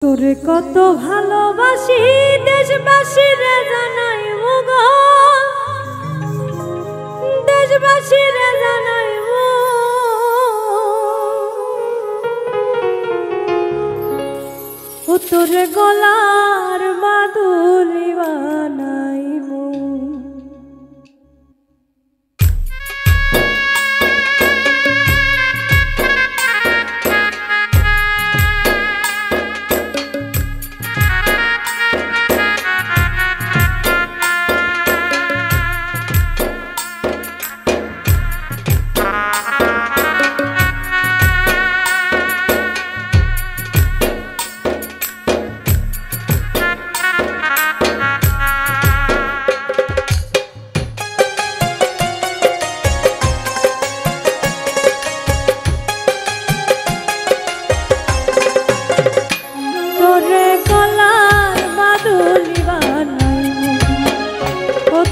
তোরে কত ভালোবাসি দেশবাসীরে জানাই গো, দেশবাসীরে জানাই ও তোরে গলার মাদুলি বানাইবো।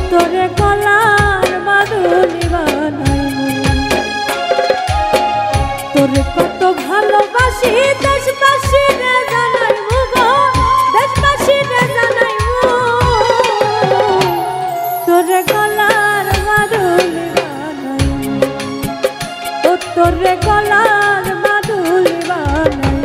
তোরে গলার মাদুলি বানাইবো, তোরে কত ভালোবাসি দেশবাসীরে জানাইবো গো, দেশবাসীরে জানাইবো। তোরে গলার মাদুলি বানাইবো, ও তোরে গলার মাদুলি বানাইবো।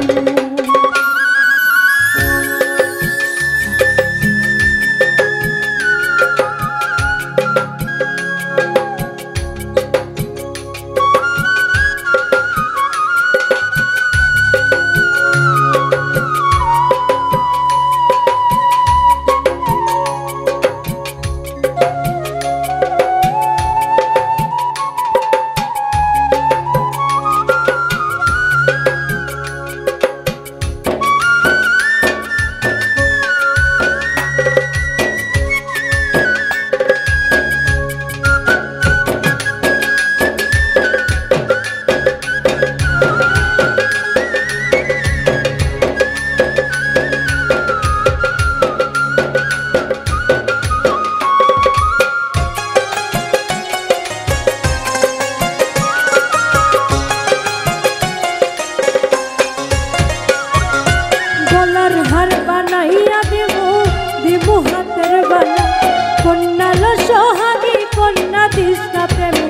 কন্যালো সোহাগী কন্যা দিস না প্রেমে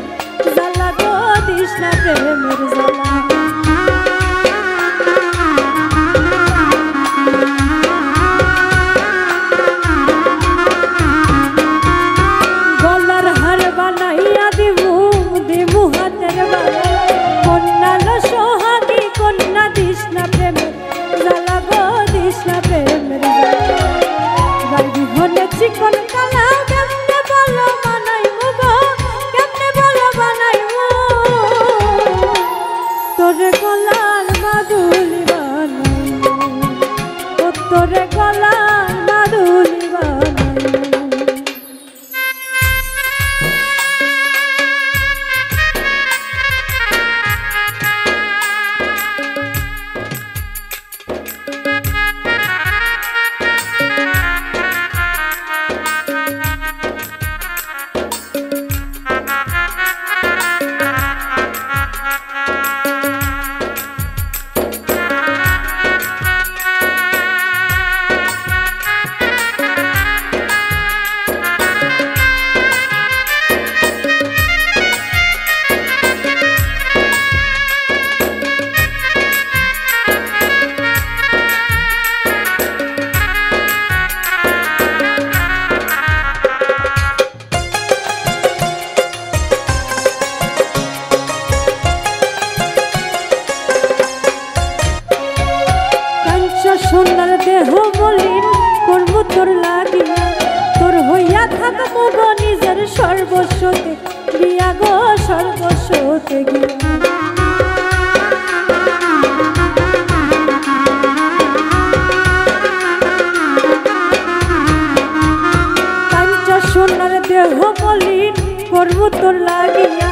জ্বালা গো, দিস না প্রেমের জ্বালা। গলার হার বানাইয়া দিমু দিমু হাতের বালা, কন্যালো সোহাগী কন্যা দিস না প্রেমে জ্বালা গো, দিস না প্রেমের জ্বালা। গাড়ি হলে চিকন কালা কেমনে বলো বানাইবো গো, কেমনে বলো বানাইবো। তোরে গলার মাদুলি বানাইবো, ও তোরে গলার মাদুলি বানাইবো। সোনার দেহ মলিন করবো তোর লাগিয়া, তোর হইয়া থাকবো গো নিজের সর্বস্বতে গিয়া গো, সর্বস্বতে গিয়া। কাঞ্চা সোনার দেহ মলিন করবো তোর লাগিয়া,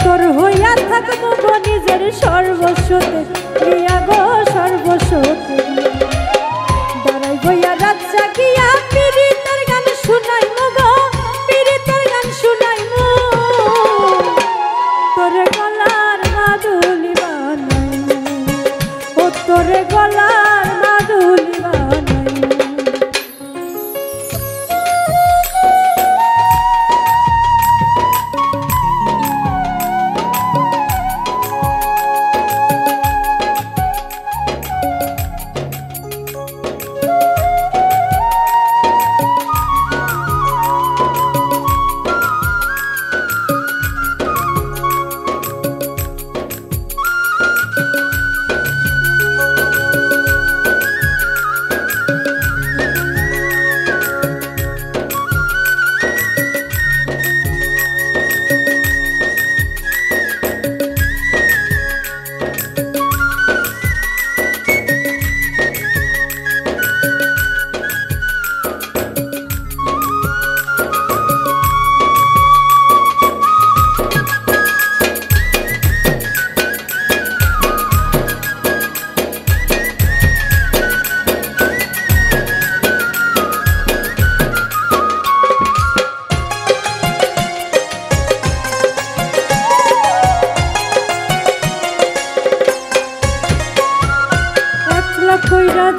তোর হইয়া থাকবো গো নিজের সর্বস্বতে গিয়া গো, সর্বস্বতে গিয়া। বইয়া রাত জাগিয়া পীড়িতের গান শুনাইমু গো, পীড়িতের গান শুনাইমু। তোরে গলার মাদুলি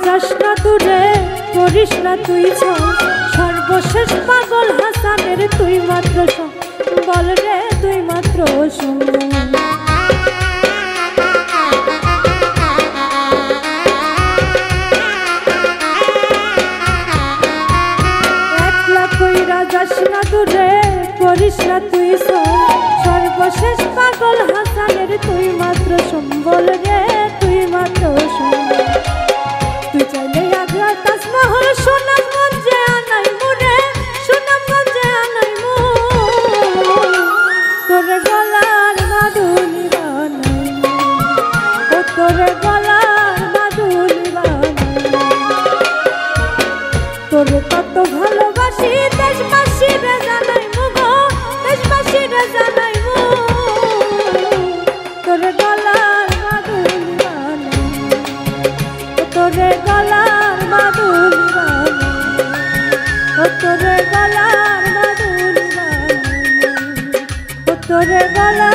যাস না দূরে করিস না তুই সর্বশেষ পাগল হাসানের তুই মাত্র বল রে তুই মাত্র একলা কইরা যাস না দূরে করিস না তুই সর্বশেষ পাগল হাসানের তুই মাত্র সম্বল রে তুই মাত্র সম্বল তুই চাইলে আগ্রা তাজমহল সুনামগঞ্জে আনাই মুরে সুনামগঞ্জে আনাই মু তোর গলার মাদুলি বানাই ও তোর গলার মাদুলি বানাই তোর কত ভালোবাসি দেশবাসী রে জানাই মু গো দেশবাসী রে জানাই মু তোর গলার মাদুলি বানাই তোরে গলার মাদুলি বানাই তোরে গলার মাদুলি বানাই তোরে গলার